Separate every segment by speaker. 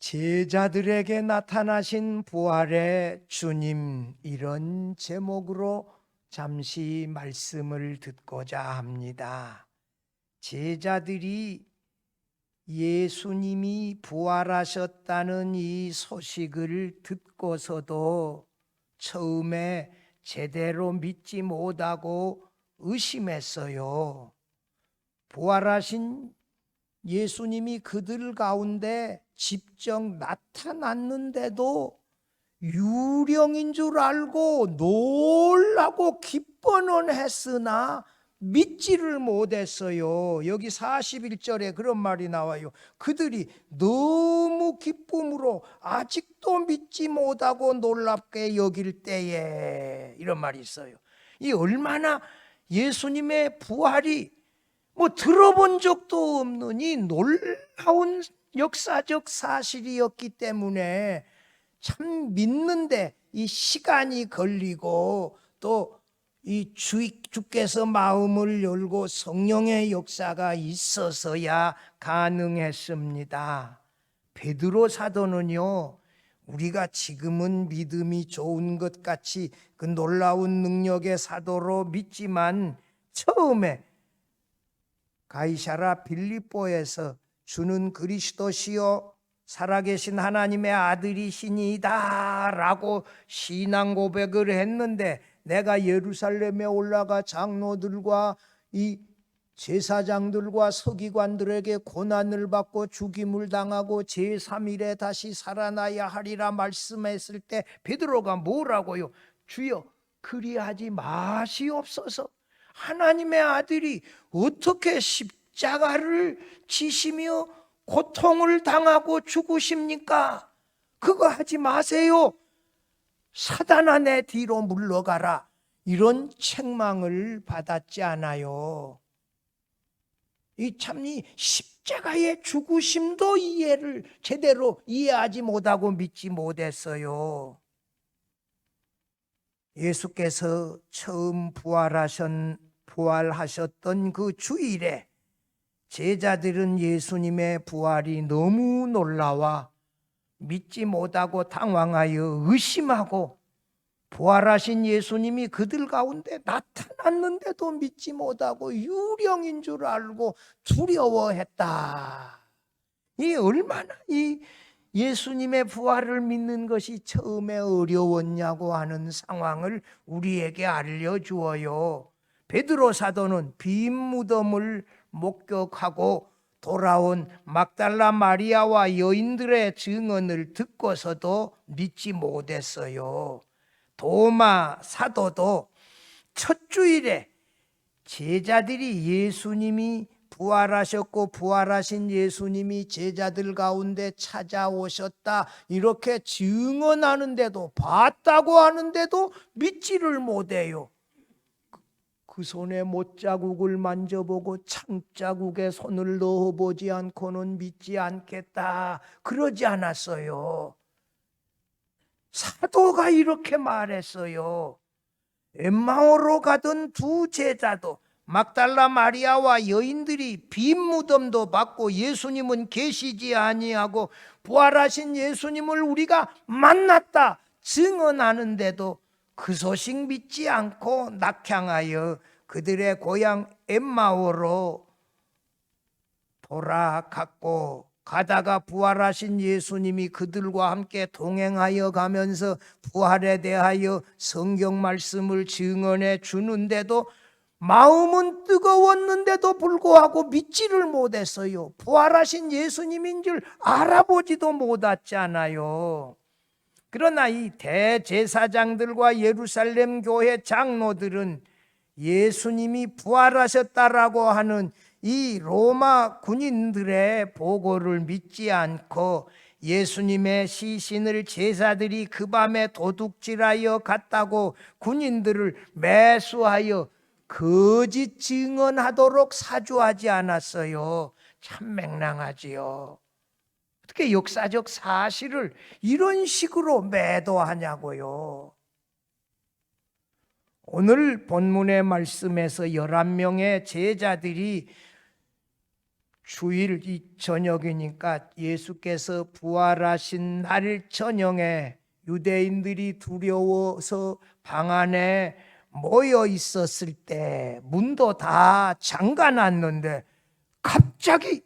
Speaker 1: 제자들에게 나타나신 부활의 주님, 이런 제목으로 잠시 말씀을 듣고자 합니다. 제자들이 예수님이 부활하셨다는 이 소식을 듣고서도 처음에 제대로 믿지 못하고 의심했어요. 부활하신 예수님이 그들 가운데 직접 나타났는데도 유령인 줄 알고 놀라고 기뻐는 했으나 믿지를 못했어요. 여기 41절에 그런 말이 나와요. 그들이 너무 기쁨으로 아직도 믿지 못하고 놀랍게 여길 때에, 이런 말이 있어요. 이 얼마나 예수님의 부활이 들어본 적도 없는 이 놀라운 역사적 사실이었기 때문에 참 믿는데 이 시간이 걸리고 또 이 주께서 마음을 열고 성령의 역사가 있어서야 가능했습니다. 베드로 사도는요, 우리가 지금은 믿음이 좋은 것 같이 그 놀라운 능력의 사도로 믿지만 처음에 가이사랴 빌립보에서 주는 그리스도시요 살아계신 하나님의 아들이시니이다 라고 신앙 고백을 했는데, 내가 예루살렘에 올라가 장로들과 이 제사장들과 서기관들에게 고난을 받고 죽임을 당하고 제3일에 다시 살아나야 하리라 말씀했을 때 베드로가 뭐라고요? 주여, 그리하지 마시옵소서. 하나님의 아들이 어떻게 십자가를 지시며 고통을 당하고 죽으십니까? 그거 하지 마세요. 사단아, 내 뒤로 물러가라. 이런 책망을 받았지 않아요. 이 십자가의 죽으심도 이해를 제대로 이해하지 못하고 믿지 못했어요. 예수께서 처음 부활하셨던 그 주일에 제자들은 예수님의 부활이 너무 놀라워 믿지 못하고 당황하여 의심하고, 부활하신 예수님이 그들 가운데 나타났는데도 믿지 못하고 유령인 줄 알고 두려워했다. 이 얼마나 이 예수님의 부활을 믿는 것이 처음에 어려웠냐고 하는 상황을 우리에게 알려주어요. 베드로 사도는 빈 무덤을 목격하고 돌아온 막달라 마리아와 여인들의 증언을 듣고서도 믿지 못했어요. 도마 사도도 첫 주일에 제자들이 예수님이 부활하셨고 부활하신 예수님이 제자들 가운데 찾아오셨다 이렇게 증언하는데도, 봤다고 하는데도 믿지를 못해요. 그 손에 못자국을 만져보고 창자국에 손을 넣어보지 않고는 믿지 않겠다, 그러지 않았어요. 사도가 이렇게 말했어요. 엠마오로 가던 두 제자도, 막달라 마리아와 여인들이 빈 무덤도 봤고 예수님은 계시지 아니하고 부활하신 예수님을 우리가 만났다 증언하는데도 그 소식 믿지 않고 낙향하여 그들의 고향 엠마오로 돌아갔고, 가다가 부활하신 예수님이 그들과 함께 동행하여 가면서 부활에 대하여 성경 말씀을 증언해 주는데도 마음은 뜨거웠는데도 불구하고 믿지를 못했어요. 부활하신 예수님인 줄 알아보지도 못했잖아요. 그러나 이 대제사장들과 예루살렘 교회 장로들은 예수님이 부활하셨다라고 하는 이 로마 군인들의 보고를 믿지 않고 예수님의 시신을 제사들이 그 밤에 도둑질하여 갔다고 군인들을 매수하여 거짓 증언하도록 사주하지 않았어요. 참 맹랑하지요. 어떻게 역사적 사실을 이런 식으로 매도하냐고요. 오늘 본문의 말씀에서 11명의 제자들이 주일 이 저녁이니까 예수께서 부활하신 날 저녁에 유대인들이 두려워서 방 안에 모여 있었을 때 문도 다 잠가놨는데 갑자기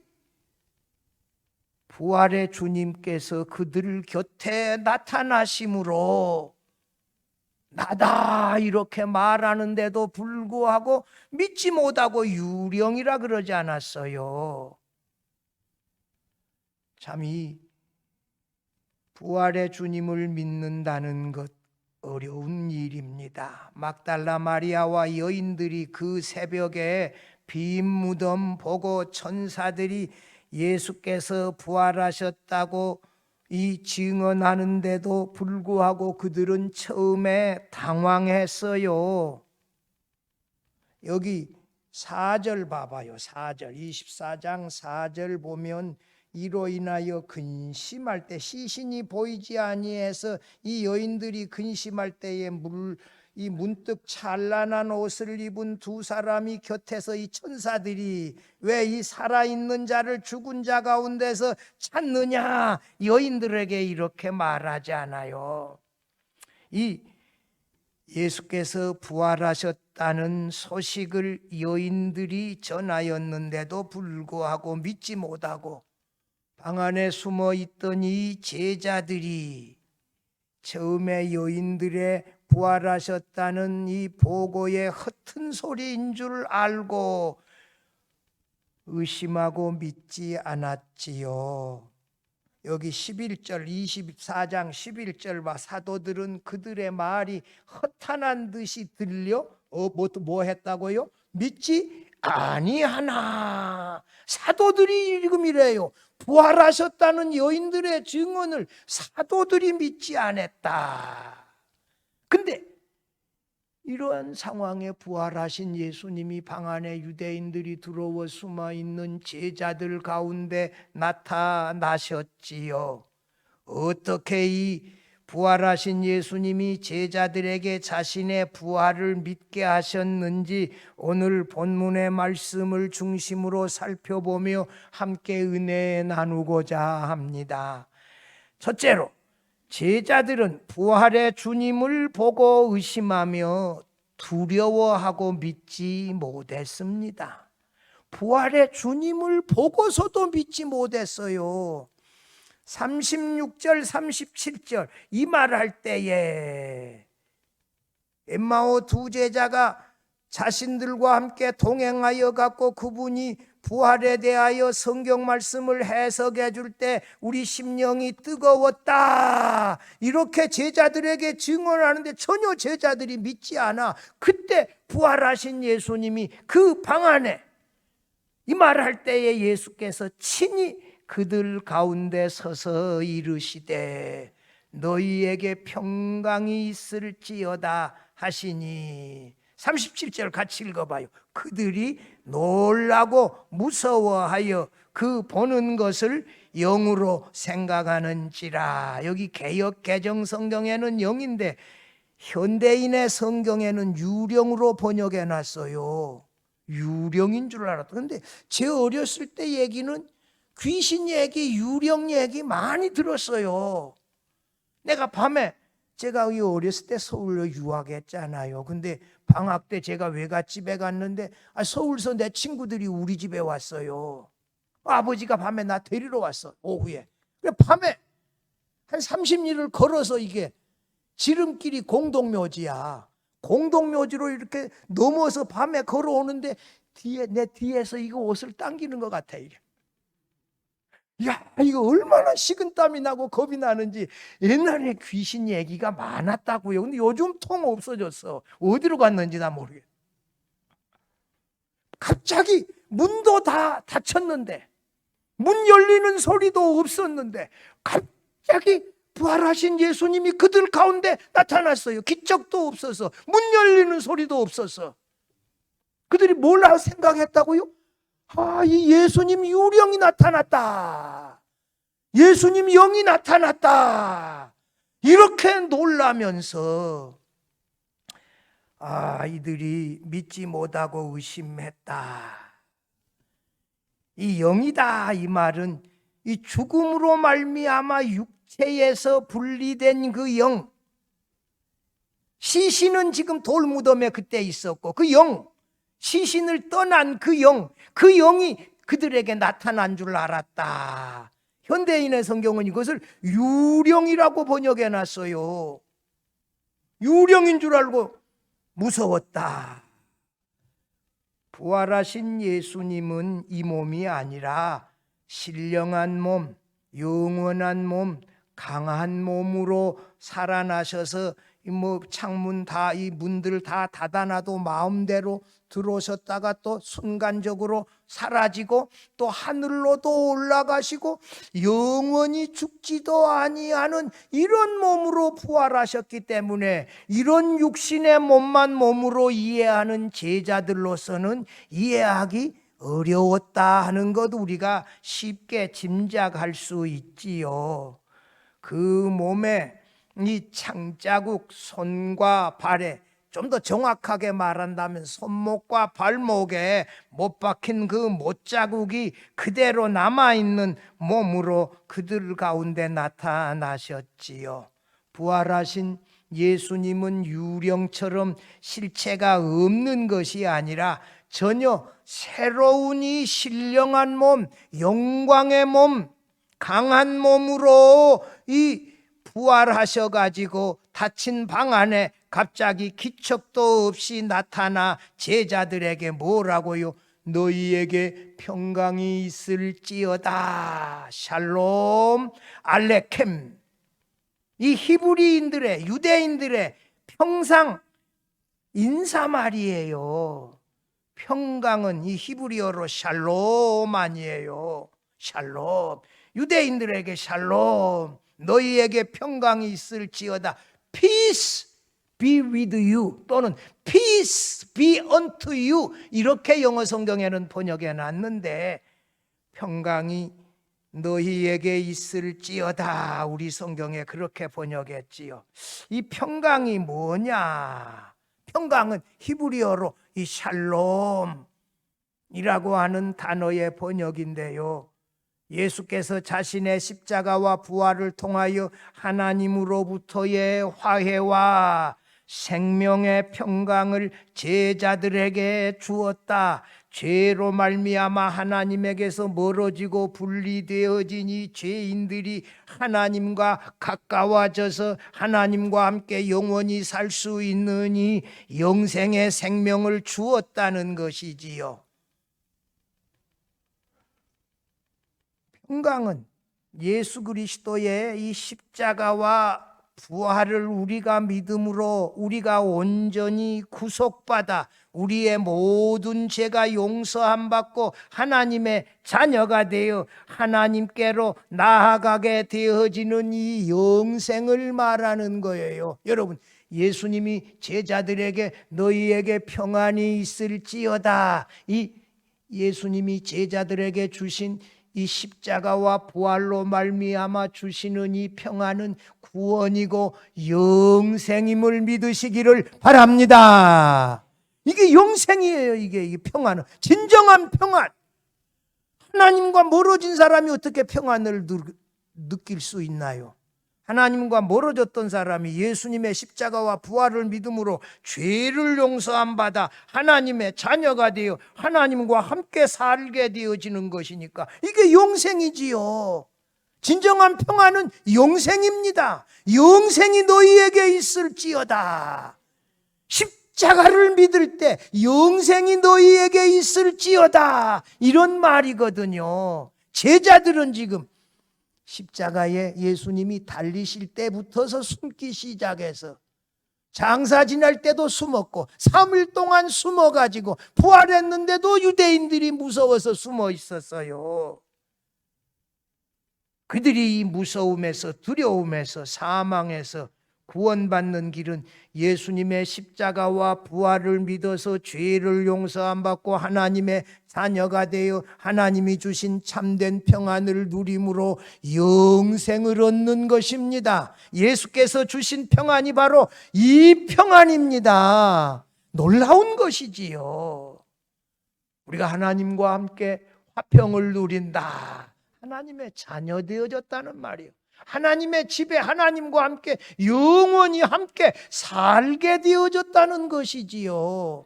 Speaker 1: 부활의 주님께서 그들 곁에 나타나심으로 나다 이렇게 말하는데도 불구하고 믿지 못하고 유령이라 그러지 않았어요. 참 이 부활의 주님을 믿는다는 것 어려운 일입니다. 막달라 마리아와 여인들이 그 새벽에 빈 무덤 보고 천사들이 예수께서 부활하셨다고 이 증언하는데도 불구하고 그들은 처음에 당황했어요. 여기 4절 봐봐요. 4절 24장 4절 보면 이로 인하여 근심할 때 시신이 보이지 아니해서 이 여인들이 근심할 때에 이 문득 찬란한 옷을 입은 두 사람이 곁에서 이 천사들이 왜 이 살아있는 자를 죽은 자 가운데서 찾느냐 여인들에게 이렇게 말하지 않아요. 이 예수께서 부활하셨다는 소식을 여인들이 전하였는데도 불구하고 믿지 못하고 방 안에 숨어 있던 이 제자들이 처음에 여인들의 부활하셨다는 이 보고의 허튼 소리인 줄 알고 의심하고 믿지 않았지요. 여기 11절 24장 11절 봐. 사도들은 그들의 말이 허탄한 듯이 들려 뭐 했다고요? 믿지 아니하나. 사도들이 지금 이래요. 부활하셨다는 여인들의 증언을 사도들이 믿지 않았다. 근데 이러한 상황에 부활하신 예수님이 방 안에 유대인들이 들어와 숨어 있는 제자들 가운데 나타나셨지요. 어떻게 이 부활하신 예수님이 제자들에게 자신의 부활을 믿게 하셨는지 오늘 본문의 말씀을 중심으로 살펴보며 함께 은혜 나누고자 합니다. 첫째로 제자들은 부활의 주님을 보고 의심하며 두려워하고 믿지 못했습니다. 부활의 주님을 보고서도 믿지 못했어요. 36절 37절 이 말할 때에 엠마오 두 제자가 자신들과 함께 동행하여 갔고 그분이 부활에 대하여 성경 말씀을 해석해 줄 때 우리 심령이 뜨거웠다 이렇게 제자들에게 증언하는데 전혀 제자들이 믿지 않아. 그때 부활하신 예수님이 그 방 안에 이 말할 때에 예수께서 친히 그들 가운데 서서 이르시되 너희에게 평강이 있을지어다 하시니 37절 같이 읽어봐요. 그들이 놀라고 무서워하여 그 보는 것을 영으로 생각하는지라. 여기 개역 개정 성경에는 영인데 현대인의 성경에는 유령으로 번역해 놨어요. 유령인 줄 알았다. 그런데 제 어렸을 때 얘기는 귀신 얘기, 유령 얘기 많이 들었어요. 내가 밤에 제가 어렸을 때 서울로 유학했잖아요. 근데 방학 때 제가 외갓집에 갔는데 서울서 내 친구들이 우리 집에 왔어요. 아버지가 밤에 나 데리러 왔어. 오후에. 밤에 한 30리를 걸어서 이게 지름길이 공동묘지야. 공동묘지로 이렇게 넘어서 밤에 걸어오는데 내 뒤에서 이거 옷을 당기는 것 같아. 이게. 야, 이거 얼마나 식은땀이 나고 겁이 나는지. 옛날에 귀신 얘기가 많았다고요. 근데 요즘 통 없어졌어. 어디로 갔는지 나 모르겠어. 갑자기 문도 다 닫혔는데 문 열리는 소리도 없었는데 갑자기 부활하신 예수님이 그들 가운데 나타났어요. 기적도 없어서 문 열리는 소리도 없어서. 그들이 뭘 생각했다고요? 이 예수님 유령이 나타났다. 예수님 영이 나타났다. 이렇게 놀라면서 이들이 믿지 못하고 의심했다. 이 영이다 이 말은 이 죽음으로 말미암아 육체에서 분리된 그 영, 시신은 지금 돌무덤에 그때 있었고 그 영, 시신을 떠난 그 영, 그 영이 그들에게 나타난 줄 알았다. 현대인의 성경은 이것을 유령이라고 번역해 놨어요. 유령인 줄 알고 무서웠다. 부활하신 예수님은 이 몸이 아니라 신령한 몸, 영원한 몸, 강한 몸으로 살아나셔서 창문 다 이 문들 다 닫아놔도 마음대로 들어오셨다가 또 순간적으로 사라지고 또 하늘로도 올라가시고 영원히 죽지도 아니하는 이런 몸으로 부활하셨기 때문에 이런 육신의 몸만 몸으로 이해하는 제자들로서는 이해하기 어려웠다 하는 것 우리가 쉽게 짐작할 수 있지요. 그 몸에 이 창자국 손과 발에, 좀 더 정확하게 말한다면 손목과 발목에 못 박힌 그 못자국이 그대로 남아있는 몸으로 그들 가운데 나타나셨지요. 부활하신 예수님은 유령처럼 실체가 없는 것이 아니라 전혀 새로운 이 신령한 몸, 영광의 몸, 강한 몸으로 이 부활하셔가지고 닫힌 방 안에 갑자기 기척도 없이 나타나 제자들에게 뭐라고요? 너희에게 평강이 있을지어다. 샬롬 알레켐. 이 히브리인들의, 유대인들의 평상 인사말이에요. 평강은 이 히브리어로 샬롬 아니에요. 샬롬. 유대인들에게 샬롬, 너희에게 평강이 있을지어다. Peace be with you 또는 Peace be unto you 이렇게 영어 성경에는 번역해 놨는데 평강이 너희에게 있을지어다 우리 성경에 그렇게 번역했지요. 이 평강이 뭐냐? 평강은 히브리어로 이 샬롬이라고 하는 단어의 번역인데요. 예수께서 자신의 십자가와 부활을 통하여 하나님으로부터의 화해와 생명의 평강을 제자들에게 주었다. 죄로 말미암아 하나님에게서 멀어지고 분리되어진 이 죄인들이 하나님과 가까워져서 하나님과 함께 영원히 살 수 있는 이 영생의 생명을 주었다는 것이지요. 평강은 예수 그리스도의 이 십자가와 부활을 우리가 믿음으로 우리가 온전히 구속받아 우리의 모든 죄가 용서함 받고 하나님의 자녀가 되어 하나님께로 나아가게 되어지는 이 영생을 말하는 거예요. 여러분, 예수님이 제자들에게 너희에게 평안이 있을지어다, 이 예수님이 제자들에게 주신 이 십자가와 부활로 말미암아 주시는 이 평안은 구원이고 영생임을 믿으시기를 바랍니다. 이게 영생이에요. 이게 평안은 진정한 평안. 하나님과 멀어진 사람이 어떻게 평안을 느낄 수 있나요? 하나님과 멀어졌던 사람이 예수님의 십자가와 부활을 믿음으로 죄를 용서함 받아 하나님의 자녀가 되어 하나님과 함께 살게 되어지는 것이니까 이게 영생이지요. 진정한 평안은 영생입니다. 영생이 너희에게 있을지어다. 십자가를 믿을 때 영생이 너희에게 있을지어다, 이런 말이거든요. 제자들은 지금 십자가에 예수님이 달리실 때부터서 숨기 시작해서 장사 지날 때도 숨었고 3일 동안 숨어가지고 부활했는데도 유대인들이 무서워서 숨어 있었어요. 그들이 이 무서움에서 두려움에서 사망에서 구원받는 길은 예수님의 십자가와 부활을 믿어서 죄를 용서함 받고 하나님의 자녀가 되어 하나님이 주신 참된 평안을 누림으로 영생을 얻는 것입니다. 예수께서 주신 평안이 바로 이 평안입니다. 놀라운 것이지요. 우리가 하나님과 함께 화평을 누린다. 하나님의 자녀 되어졌다는 말이에요. 하나님의 집에 하나님과 함께 영원히 함께 살게 되어졌다는 것이지요.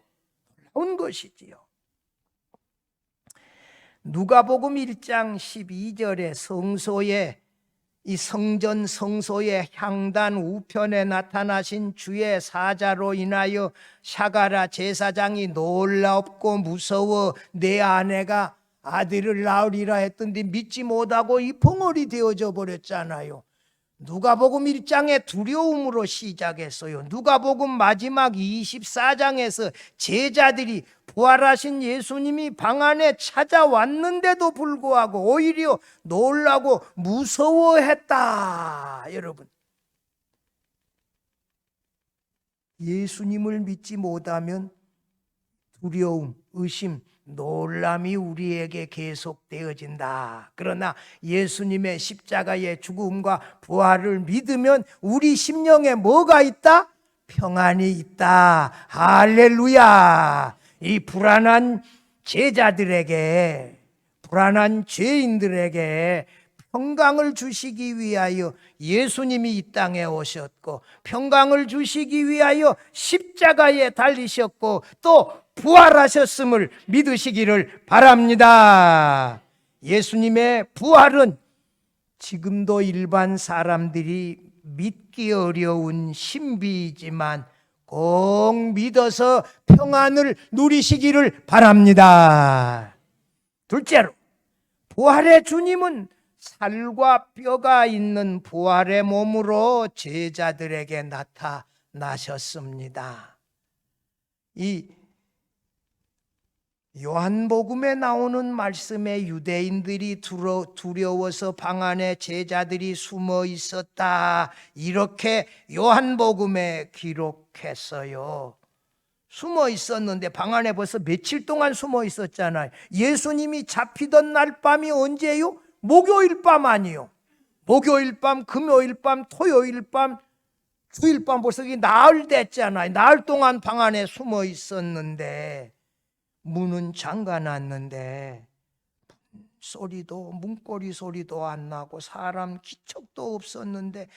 Speaker 1: 놀라운 것이지요. 누가복음 1장 12절에 성소에 이 성전 성소의 향단 우편에 나타나신 주의 사자로 인하여 샤가라 제사장이 놀랍고 무서워 내 아내가 아들을 낳으리라 했던데 믿지 못하고 이 벙어리 되어져 버렸잖아요. 누가복음 1장의 두려움으로 시작했어요. 누가복음 마지막 24장에서 제자들이 부활하신 예수님이 방 안에 찾아왔는데도 불구하고 오히려 놀라고 무서워했다. 여러분, 예수님을 믿지 못하면 두려움, 의심, 놀람이 우리에게 계속되어진다. 그러나 예수님의 십자가의 죽음과 부활을 믿으면 우리 심령에 뭐가 있다? 평안이 있다. 할렐루야. 이 불안한 제자들에게, 불안한 죄인들에게 평강을 주시기 위하여 예수님이 이 땅에 오셨고, 평강을 주시기 위하여 십자가에 달리셨고, 또 부활하셨음을 믿으시기를 바랍니다. 예수님의 부활은 지금도 일반 사람들이 믿기 어려운 신비이지만 꼭 믿어서 평안을 누리시기를 바랍니다. 둘째로, 부활의 주님은 살과 뼈가 있는 부활의 몸으로 제자들에게 나타나셨습니다. 이 요한복음에 나오는 말씀에 유대인들이 두려워서 방 안에 제자들이 숨어 있었다, 이렇게 요한복음에 기록했어요. 숨어 있었는데 방 안에 벌써 며칠 동안 숨어 있었잖아요. 예수님이 잡히던 날 밤이 언제요? 목요일 밤 아니요. 목요일 밤, 금요일 밤, 토요일 밤, 주일 밤, 벌써 나흘 됐잖아요. 나흘 동안 방 안에 숨어 있었는데 문은 잠가놨는데 소리도, 문고리 소리도 안 나고 사람 기척도 없었는데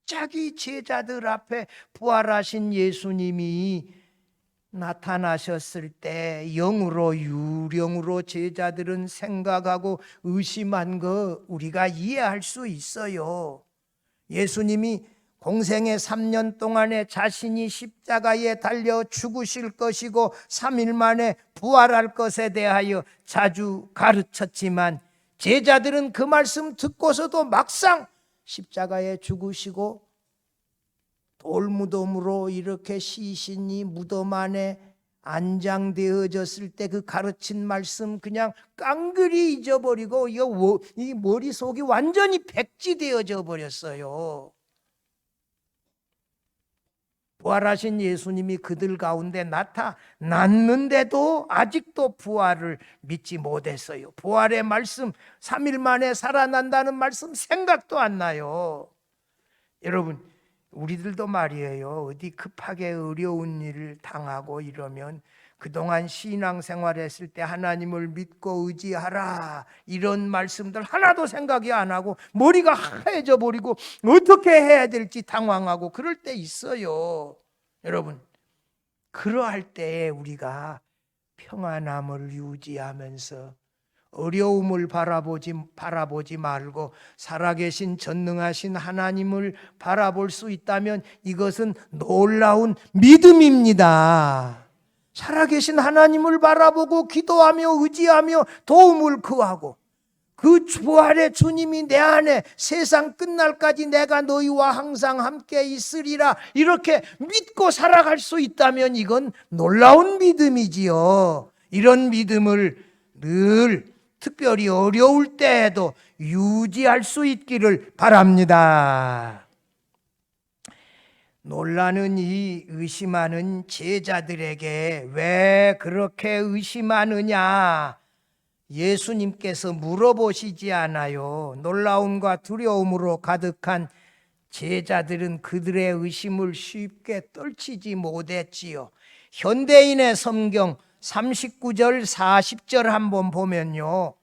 Speaker 1: 갑자기 제자들 앞에 부활하신 예수님이 나타나셨을 때 영으로, 유령으로 제자들은 생각하고 의심한 거 우리가 이해할 수 있어요. 예수님이 공생의 3년 동안에 자신이 십자가에 달려 죽으실 것이고 3일 만에 부활할 것에 대하여 자주 가르쳤지만 제자들은 그 말씀 듣고서도 막상 십자가에 죽으시고 돌무덤으로 이렇게 시신이 무덤 안에 안장되어졌을 때 그 가르친 말씀 그냥 깡그리 잊어버리고 이 머릿속이 완전히 백지되어져 버렸어요. 부활하신 예수님이 그들 가운데 나타났는데도 아직도 부활을 믿지 못했어요. 부활의 말씀, 3일 만에 살아난다는 말씀 생각도 안 나요. 여러분, 우리들도 말이에요. 어디 급하게 어려운 일을 당하고 이러면 그동안 신앙생활했을 때 하나님을 믿고 의지하라, 이런 말씀들 하나도 생각이 안 하고 머리가 하얘져 버리고 어떻게 해야 될지 당황하고 그럴 때 있어요. 여러분, 그러할 때에 우리가 평안함을 유지하면서 어려움을 바라보지 말고 살아계신 전능하신 하나님을 바라볼 수 있다면 이것은 놀라운 믿음입니다. 살아계신 하나님을 바라보고 기도하며 의지하며 도움을 구하고 그 부활의 주님이 내 안에 세상 끝날까지 내가 너희와 항상 함께 있으리라, 이렇게 믿고 살아갈 수 있다면 이건 놀라운 믿음이지요. 이런 믿음을 늘 특별히 어려울 때에도 유지할 수 있기를 바랍니다. 놀라는 이 의심하는 제자들에게 왜 그렇게 의심하느냐 예수님께서 물어보시지 않아요. 놀라움과 두려움으로 가득한 제자들은 그들의 의심을 쉽게 떨치지 못했지요. 현대인의 성경 39절 40절 한번 보면요,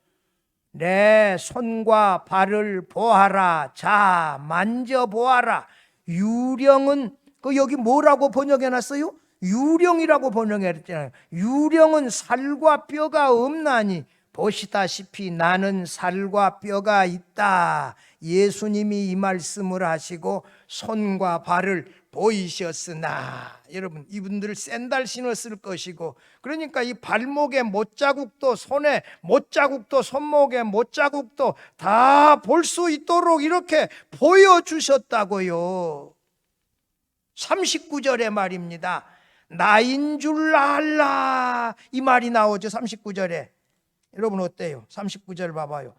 Speaker 1: 내 손과 발을 보아라. 자, 만져보아라. 유령은 여기 뭐라고 번역해놨어요? 유령이라고 번역했잖아요. 유령은 살과 뼈가 없나니 보시다시피 나는 살과 뼈가 있다. 예수님이 이 말씀을 하시고 손과 발을 보이셨으나, 여러분 이분들 샌들 신었을 것이고, 그러니까 이 발목에 못자국도 손에 못자국도 손목에 못자국도 다 볼 수 있도록 이렇게 보여주셨다고요. 39절의 말입니다. 나인 줄 알라, 이 말이 나오죠. 39절에 여러분 어때요? 39절 봐봐요.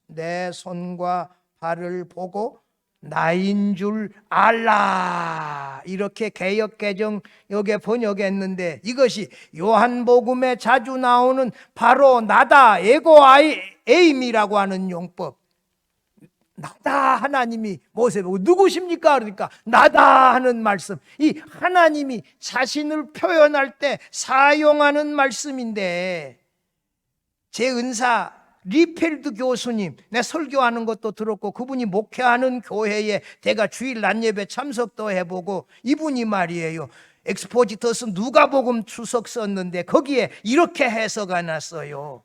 Speaker 1: 내 손과 발을 보고 나인 줄 알라, 이렇게 개역개정 여기에 번역했는데, 이것이 요한복음에 자주 나오는 바로 나다, 에임이라고 하는 용법. 나다, 하나님이 모세 보고 누구십니까? 그러니까 나다 하는 말씀, 이 하나님이 자신을 표현할 때 사용하는 말씀인데, 제 은사 리펠드 교수님, 내 설교하는 것도 들었고 그분이 목회하는 교회에 제가 주일 낮 예배 참석도 해보고, 이분이 말이에요, 엑스포지터스 누가복음 추석 썼는데 거기에 이렇게 해석가 났어요.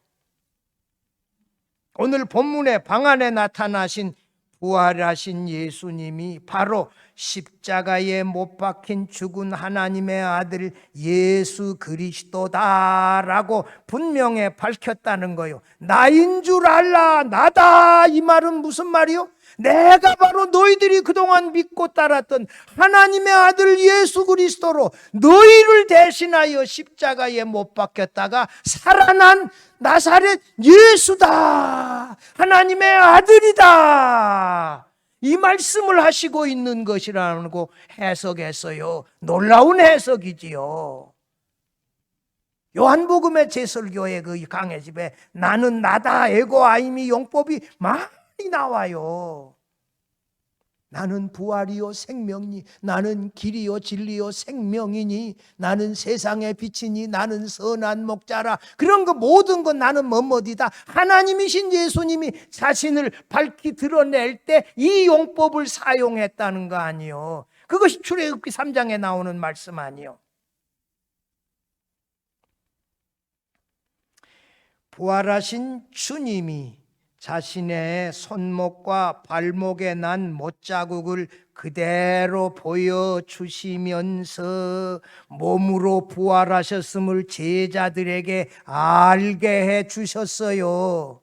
Speaker 1: 오늘 본문의 방안에 나타나신 부활하신 예수님이 바로 십자가에 못 박힌 죽은 하나님의 아들 예수 그리스도다라고 분명히 밝혔다는 거예요. 나인 줄 알라, 나다, 이 말은 무슨 말이요? 내가 바로 너희들이 그동안 믿고 따랐던 하나님의 아들 예수 그리스도로 너희를 대신하여 십자가에 못 박혔다가 살아난 나사렛 예수다, 하나님의 아들이다, 이 말씀을 하시고 있는 것이라고 해석했어요. 놀라운 해석이지요. 요한복음의 제설교의 그 강해집에 나는 나다, 에고아이미 용법이 많이 나와요. 나는 부활이요 생명이니, 나는 길이요 진리요 생명이니, 나는 세상의 빛이니, 나는 선한 목자라, 그런 거 모든 건 나는 뭐뭐디다. 하나님이신 예수님이 자신을 밝히 드러낼 때 이 용법을 사용했다는 거 아니요. 그것이 출애굽기 3장에 나오는 말씀 아니요. 부활하신 주님이 자신의 손목과 발목에 난 못자국을 그대로 보여주시면서 몸으로 부활하셨음을 제자들에게 알게 해 주셨어요.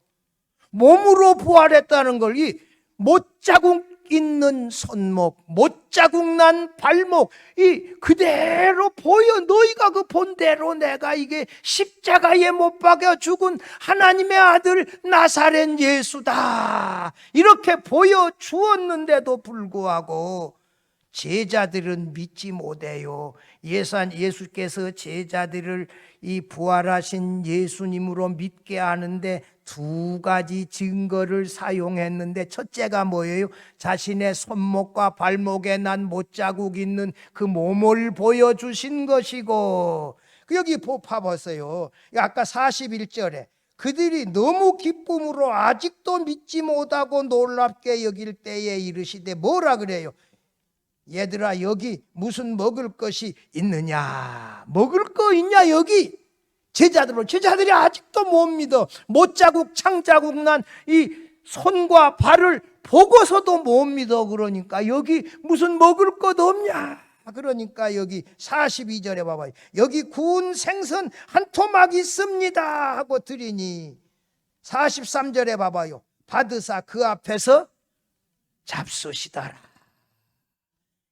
Speaker 1: 몸으로 부활했다는 걸, 이 못자국 있는 손목, 못자국 난 발목, 이 그대로 보여. 너희가 그 본대로 내가 이게 십자가에 못 박여 죽은 하나님의 아들 나사렛 예수다, 이렇게 보여주었는데도 불구하고 제자들은 믿지 못해요. 예수께서 제자들을 이 부활하신 예수님으로 믿게 하는데 두 가지 증거를 사용했는데, 첫째가 뭐예요? 자신의 손목과 발목에 난 못자국 있는 그 몸을 보여주신 것이고, 여기 봐보세요. 아까 41절에 그들이 너무 기쁨으로 아직도 믿지 못하고 놀랍게 여길 때에 이르시되 뭐라 그래요? 얘들아, 여기 무슨 먹을 것이 있느냐? 먹을 거 있냐 여기? 제자들이 아직도 못 믿어. 못자국 창자국 난 이 손과 발을 보고서도 못 믿어. 그러니까 여기 무슨 먹을 것 없냐? 그러니까 여기 42절에 봐봐요. 여기 구운 생선 한 토막 있습니다 하고 드리니, 43절에 봐봐요. 받으사 그 앞에서 잡수시더라.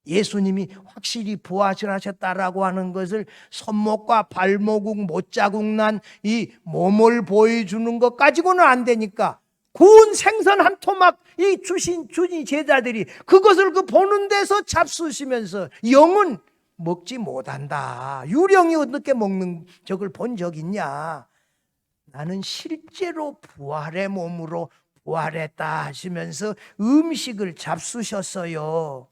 Speaker 1: 예수님이 확실히 부활하셨다라고 하는 것을 손목과 발목 못자국 난 이 몸을 보여주는 것 가지고는 안 되니까, 구운 생선 한 토막 이 주신 제자들이 그것을 그 보는 데서 잡수시면서 영은 먹지 못한다. 유령이 어떻게 먹는 적을 본 적 있냐? 나는 실제로 부활의 몸으로 부활했다 하시면서 음식을 잡수셨어요.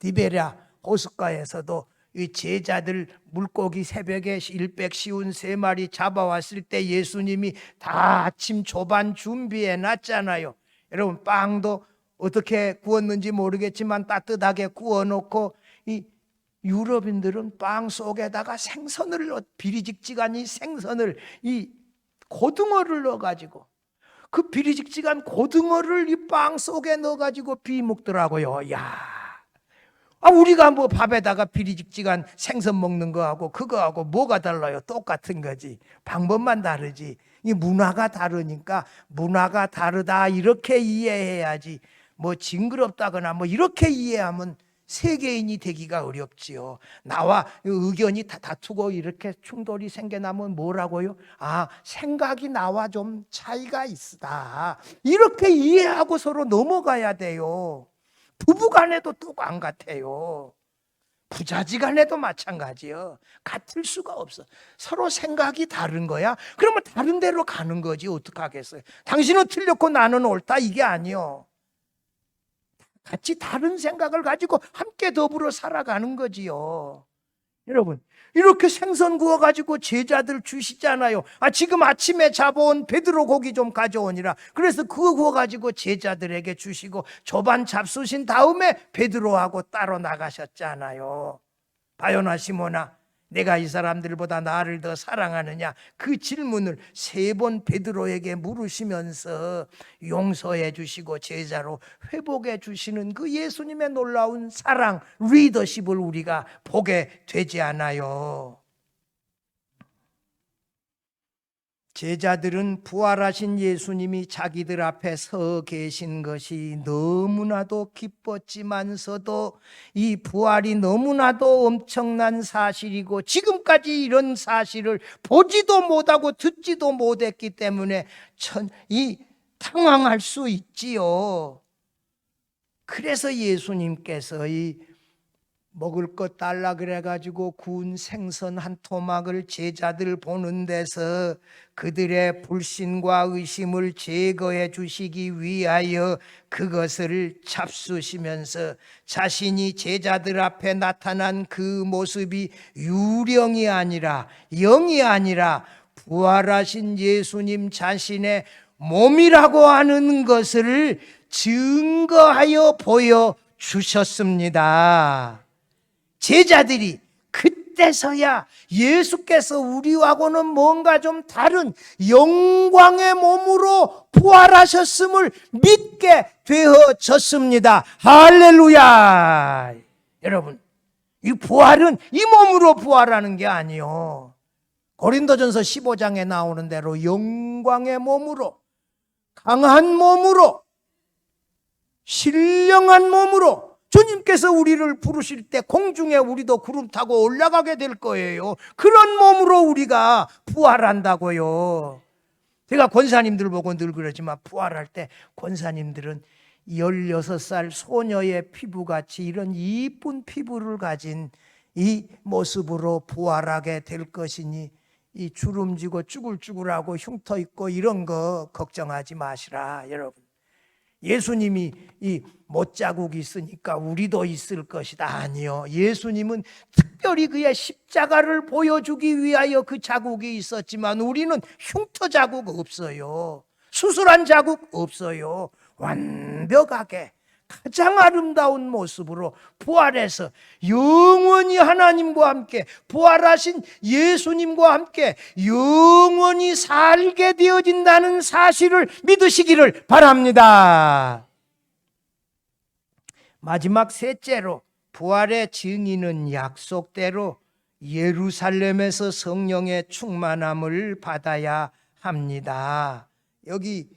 Speaker 1: 디베랴 호숫가에서도 이 제자들 물고기 새벽에 일백 쉬운 3마리 잡아왔을 때 예수님이 다 아침 조반 준비해 놨잖아요. 여러분, 빵도 어떻게 구웠는지 모르겠지만 따뜻하게 구워놓고, 이 유럽인들은 빵 속에다가 생선을, 비리직직한 이 생선을, 이 고등어를 넣어가지고, 그 비리직직한 고등어를 이 빵 속에 넣어가지고 비먹더라고요. 야, 우리가 뭐 밥에다가 비리직직한 생선 먹는 거하고 그거하고 뭐가 달라요? 똑같은 거지. 방법만 다르지. 이 문화가 다르니까 문화가 다르다 이렇게 이해해야지, 뭐 징그럽다거나 뭐 이렇게 이해하면 세계인이 되기가 어렵지요. 나와 의견이 다투고 이렇게 충돌이 생겨나면 뭐라고요? 생각이 나와 좀 차이가 있다, 이렇게 이해하고 서로 넘어가야 돼요. 부부간에도 똑같은 같아요. 부자지간에도 마찬가지요. 같을 수가 없어. 서로 생각이 다른 거야. 그러면 다른 데로 가는 거지. 어떡하겠어요? 당신은 틀렸고 나는 옳다, 이게 아니요. 같이 다른 생각을 가지고 함께 더불어 살아가는 거지요. 여러분, 이렇게 생선 구워가지고 제자들 주시잖아요. 지금 아침에 잡아온 베드로 고기 좀 가져오니라. 그래서 그거 구워가지고 제자들에게 주시고 조반 잡수신 다음에 베드로하고 따로 나가셨잖아요. 바요나 시몬아, 내가 이 사람들보다 나를 더 사랑하느냐? 그 질문을 3번 베드로에게 물으시면서 용서해 주시고 제자로 회복해 주시는 그 예수님의 놀라운 사랑, 리더십을 우리가 보게 되지 않아요? 제자들은 부활하신 예수님이 자기들 앞에 서 계신 것이 너무나도 기뻤지만서도 이 부활이 너무나도 엄청난 사실이고 지금까지 이런 사실을 보지도 못하고 듣지도 못했기 때문에 당황할 수 있지요. 그래서 예수님께서 이 먹을 것 달라 그래가지고 구운 생선 한 토막을 제자들 보는 데서 그들의 불신과 의심을 제거해 주시기 위하여 그것을 잡수시면서 자신이 제자들 앞에 나타난 그 모습이 유령이 아니라, 영이 아니라 부활하신 예수님 자신의 몸이라고 하는 것을 증거하여 보여주셨습니다. 제자들이 그때서야 예수께서 우리하고는 뭔가 좀 다른 영광의 몸으로 부활하셨음을 믿게 되어졌습니다. 할렐루야. 여러분, 이 부활은 이 몸으로 부활하는 게 아니요, 고린도전서 15장에 나오는 대로 영광의 몸으로, 강한 몸으로, 신령한 몸으로 주님께서 우리를 부르실 때 공중에 우리도 구름 타고 올라가게 될 거예요. 그런 몸으로 우리가 부활한다고요. 제가 권사님들 보고 늘 그러지만 부활할 때 권사님들은 16살 소녀의 피부같이 이런 이쁜 피부를 가진 이 모습으로 부활하게 될 것이니 이 주름지고 쭈글쭈글하고 흉터 있고 이런 거 걱정하지 마시라. 여러분, 예수님이 이 못자국이 있으니까 우리도 있을 것이다, 아니요. 예수님은 특별히 그의 십자가를 보여주기 위하여 그 자국이 있었지만 우리는 흉터 자국 없어요. 수술한 자국 없어요. 완벽하게 가장 아름다운 모습으로 부활해서 영원히 하나님과 함께, 부활하신 예수님과 함께 영원히 살게 되어진다는 사실을 믿으시기를 바랍니다. 마지막 셋째로, 부활의 증인은 약속대로 예루살렘에서 성령의 충만함을 받아야 합니다. 여기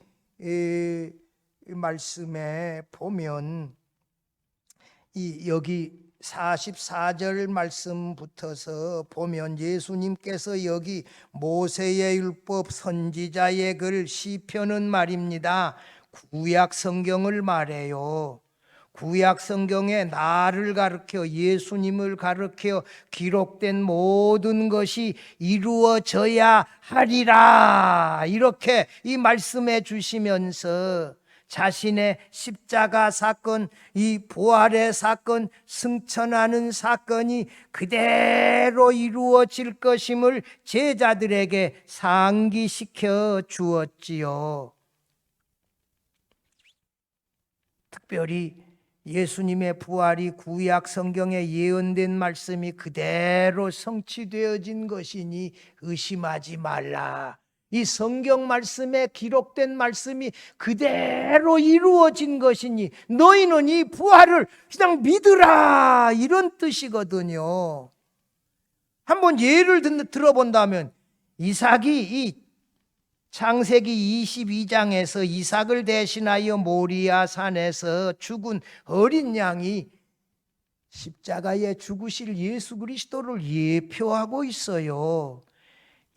Speaker 1: 말씀에 보면 여기 44절 말씀부터서 보면 예수님께서 여기 모세의 율법, 선지자의 글, 시편은 말입니다, 구약 성경을 말해요. 구약 성경에 나를 가르쳐, 예수님을 가르쳐 기록된 모든 것이 이루어져야 하리라, 이렇게 이 말씀해 주시면서 자신의 십자가 사건, 이 부활의 사건, 승천하는 사건이 그대로 이루어질 것임을 제자들에게 상기시켜 주었지요. 특별히 예수님의 부활이 구약 성경에 예언된 말씀이 그대로 성취되어진 것이니 의심하지 말라. 이 성경 말씀에 기록된 말씀이 그대로 이루어진 것이니 너희는 이 부활을 그냥 믿으라, 이런 뜻이거든요. 한번 예를 들어본다면 이삭이 이 창세기 22장에서 이삭을 대신하여 모리아 산에서 죽은 어린 양이 십자가에 죽으실 예수 그리스도를 예표하고 있어요.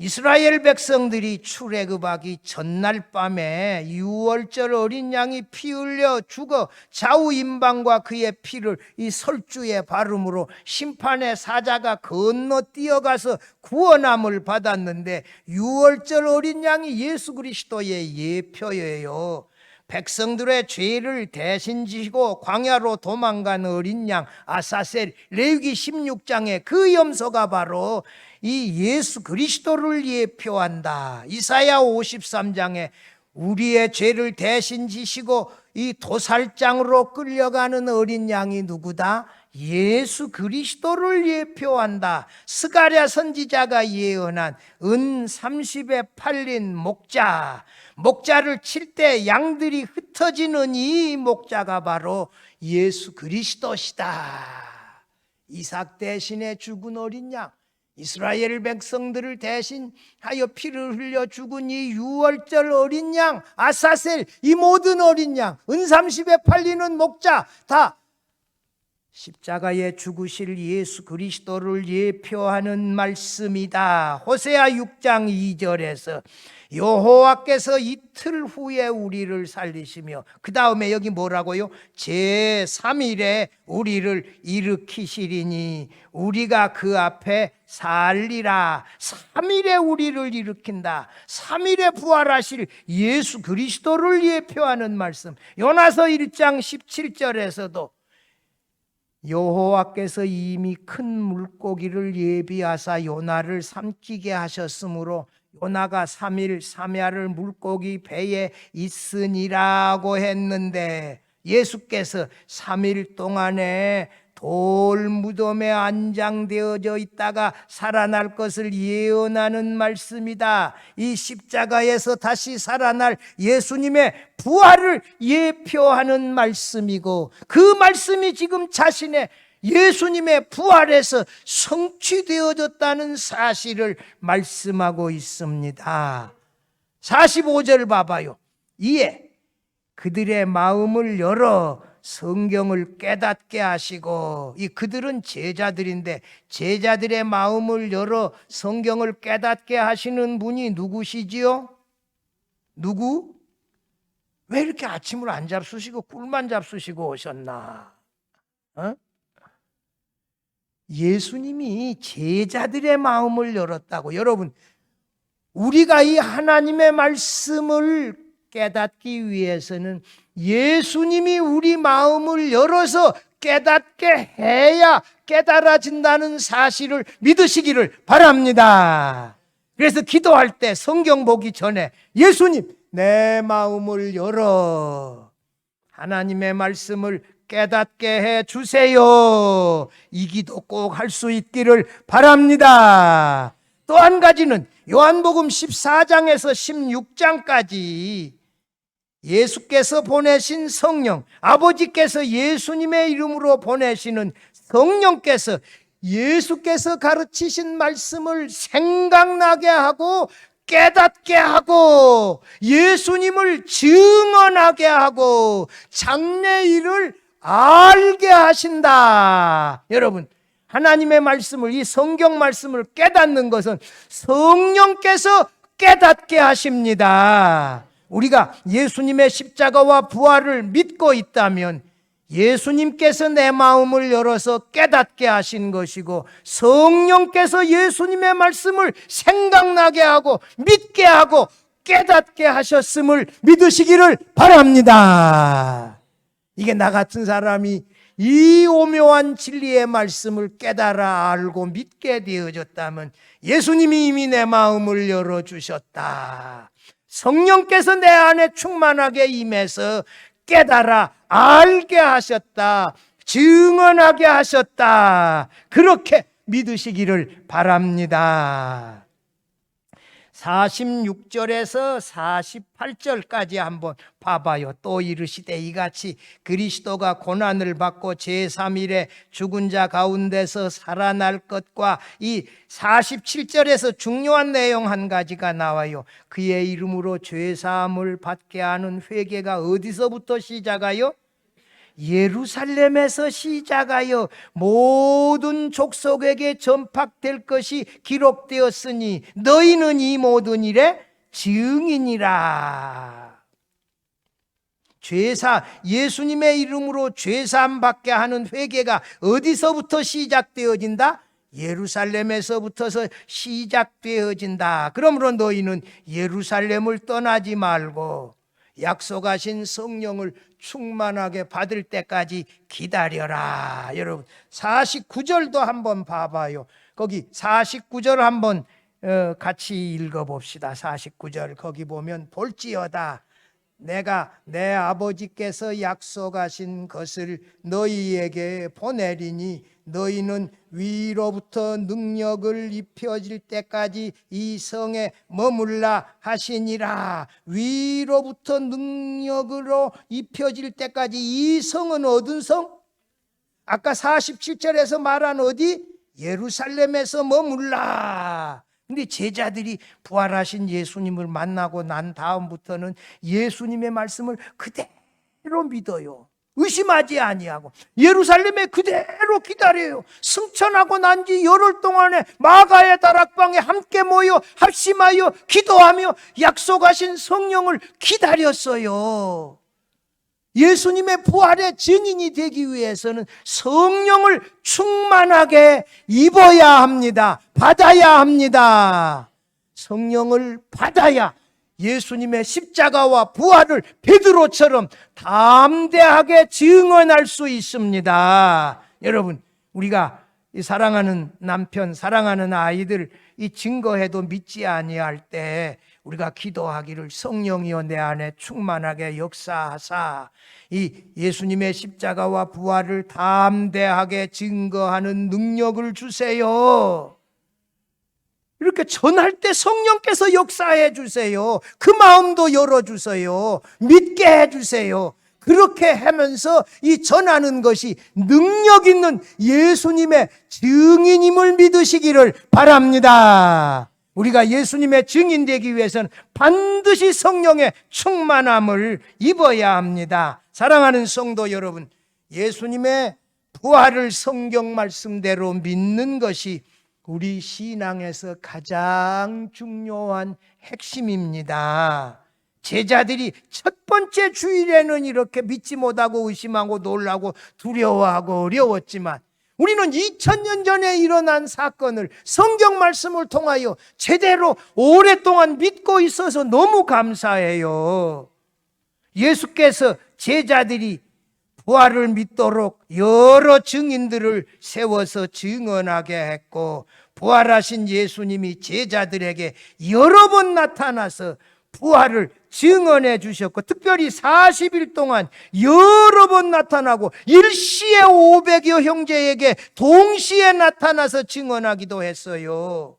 Speaker 1: 이스라엘 백성들이 출애굽하기 전날 밤에 유월절 어린 양이 피 흘려 죽어 좌우임방과 그의 피를 이 설주에 바름으로 심판의 사자가 건너 뛰어가서 구원함을 받았는데, 유월절 어린 양이 예수 그리스도의 예표예요. 백성들의 죄를 대신 지시고 광야로 도망간 어린 양 아사셀, 레위기 16장에 그 염소가 바로 이 예수 그리스도를 예표한다. 이사야 53장에 우리의 죄를 대신 지시고 이 도살장으로 끌려가는 어린 양이 누구다? 예수 그리스도를 예표한다. 스가랴 선지자가 예언한 은 30에 팔린 목자를 칠 때 양들이 흩어지는 이 목자가 바로 예수 그리스도시다. 이삭 대신에 죽은 어린 양, 이스라엘 백성들을 대신하여 피를 흘려 죽은 이 유월절 어린 양 아사셀, 이 모든 어린 양, 은 30에 팔리는 목자, 다 십자가에 죽으실 예수 그리스도를 예표하는 말씀이다. 호세아 6장 2절에서 여호와께서 이틀 후에 우리를 살리시며, 그 다음에 여기 뭐라고요? 제3일에 우리를 일으키시리니 우리가 그 앞에 살리라. 3일에 우리를 일으킨다. 3일에 부활하실 예수 그리스도를 예표하는 말씀. 요나서 1장 17절에서도 여호와께서 이미 큰 물고기를 예비하사 요나를 삼키게 하셨으므로 요나가 3일 3야를 물고기 배에 있으니라고 했는데, 예수께서 3일 동안에 돌 무덤에 안장되어져 있다가 살아날 것을 예언하는 말씀이다. 이 십자가에서 다시 살아날 예수님의 부활을 예표하는 말씀이고, 그 말씀이 지금 자신의 예수님의 부활에서 성취되어졌다는 사실을 말씀하고 있습니다. 45절 봐봐요. 이에 그들의 마음을 열어 성경을 깨닫게 하시고, 이 그들은 제자들인데 제자들의 마음을 열어 성경을 깨닫게 하시는 분이 누구시지요? 누구? 왜 이렇게 아침을 안 잡수시고 꿀만 잡수시고 오셨나? 예수님이 제자들의 마음을 열었다고. 여러분, 우리가 이 하나님의 말씀을 깨닫기 위해서는 예수님이 우리 마음을 열어서 깨닫게 해야 깨달아진다는 사실을 믿으시기를 바랍니다. 그래서 기도할 때 성경 보기 전에 예수님, 내 마음을 열어 하나님의 말씀을 깨닫게 해 주세요. 이 기도 꼭 할 수 있기를 바랍니다. 또 한 가지는 요한복음 14장에서 16장까지 예수께서 보내신 성령, 아버지께서 예수님의 이름으로 보내시는 성령께서 예수께서 가르치신 말씀을 생각나게 하고 깨닫게 하고 예수님을 증언하게 하고 장래 일을 알게 하신다. 여러분, 하나님의 말씀을, 이 성경 말씀을 깨닫는 것은 성령께서 깨닫게 하십니다. 우리가 예수님의 십자가와 부활을 믿고 있다면 예수님께서 내 마음을 열어서 깨닫게 하신 것이고, 성령께서 예수님의 말씀을 생각나게 하고 믿게 하고 깨닫게 하셨음을 믿으시기를 바랍니다. 이게 나 같은 사람이 이 오묘한 진리의 말씀을 깨달아 알고 믿게 되어졌다면 예수님이 이미 내 마음을 열어주셨다. 성령께서 내 안에 충만하게 임해서 깨달아 알게 하셨다. 증언하게 하셨다. 그렇게 믿으시기를 바랍니다. 46절에서 48절까지 한번 봐봐요. 또 이르시되 이같이 그리스도가 고난을 받고 제3일에 죽은 자 가운데서 살아날 것과 이 47절에서 중요한 내용 한 가지가 나와요. 그의 이름으로 죄사함을 받게 하는 회개가 어디서부터 시작하여? 예루살렘에서 시작하여 모든 족속에게 전파될 것이 기록되었으니 너희는 이 모든 일의 증인이라. 예수님의 이름으로 죄사함 받게 하는 회개가 어디서부터 시작되어진다? 예루살렘에서부터서 시작되어진다. 그러므로 너희는 예루살렘을 떠나지 말고 약속하신 성령을 충만하게 받을 때까지 기다려라. 여러분 49절도 한번 봐봐요. 거기 49절 한번 같이 읽어봅시다. 49절 거기 보면 볼지어다 내가 내 아버지께서 약속하신 것을 너희에게 보내리니 너희는 위로부터 능력을 입혀질 때까지 이 성에 머물라 하시니라. 위로부터 능력으로 입혀질 때까지 이 성은 어떤 성? 아까 47절에서 말한 어디? 예루살렘에서 머물라. 근데 제자들이 부활하신 예수님을 만나고 난 다음부터는 예수님의 말씀을 그대로 믿어요. 의심하지 아니하고 예루살렘에 그대로 기다려요. 승천하고 난 지 열흘 동안에 마가의 다락방에 함께 모여 합심하여 기도하며 약속하신 성령을 기다렸어요. 예수님의 부활의 증인이 되기 위해서는 성령을 충만하게 입어야 합니다. 받아야 합니다. 성령을 받아야 예수님의 십자가와 부활을 베드로처럼 담대하게 증언할 수 있습니다. 여러분, 우리가 사랑하는 남편, 사랑하는 아이들 이 증거해도 믿지 아니할 때 우리가 기도하기를 성령이여 내 안에 충만하게 역사하사 이 예수님의 십자가와 부활을 담대하게 증거하는 능력을 주세요. 이렇게 전할 때 성령께서 역사해 주세요. 그 마음도 열어주세요. 믿게 해주세요. 그렇게 하면서 이 전하는 것이 능력 있는 예수님의 증인임을 믿으시기를 바랍니다. 우리가 예수님의 증인 되기 위해서는 반드시 성령의 충만함을 입어야 합니다. 사랑하는 성도 여러분, 예수님의 부활을 성경 말씀대로 믿는 것이 우리 신앙에서 가장 중요한 핵심입니다. 제자들이 첫 번째 주일에는 이렇게 믿지 못하고 의심하고 놀라고 두려워하고 어려웠지만 우리는 2000년 전에 일어난 사건을 성경 말씀을 통하여 제대로 오랫동안 믿고 있어서 너무 감사해요. 예수께서 제자들이 부활을 믿도록 여러 증인들을 세워서 증언하게 했고 부활하신 예수님이 제자들에게 여러 번 나타나서 부활을 증언해 주셨고 특별히 40일 동안 여러 번 나타나고 일시에 500여 형제에게 동시에 나타나서 증언하기도 했어요.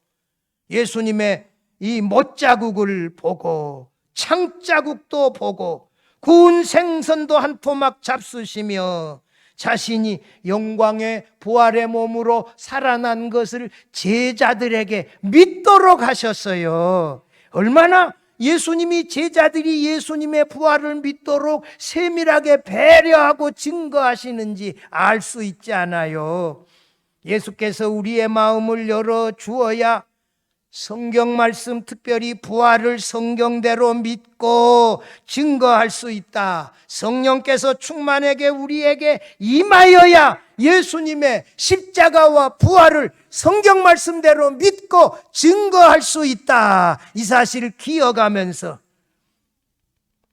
Speaker 1: 예수님의 이 못자국을 보고 창자국도 보고 구운 생선도 한 토막 잡수시며 자신이 영광의 부활의 몸으로 살아난 것을 제자들에게 믿도록 하셨어요. 얼마나 예수님이 제자들이 예수님의 부활을 믿도록 세밀하게 배려하고 증거하시는지 알 수 있지 않아요. 예수께서 우리의 마음을 열어 주어야 성경 말씀 특별히 부활을 성경대로 믿고 증거할 수 있다. 성령께서 충만하게 우리에게 임하여야 예수님의 십자가와 부활을 성경 말씀대로 믿고 증거할 수 있다. 이 사실을 기억하면서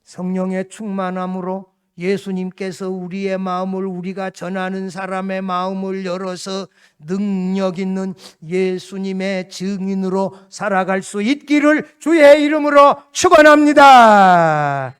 Speaker 1: 성령의 충만함으로 예수님께서 우리의 마음을, 우리가 전하는 사람의 마음을 열어서 능력 있는 예수님의 증인으로 살아갈 수 있기를 주의 이름으로 축원합니다.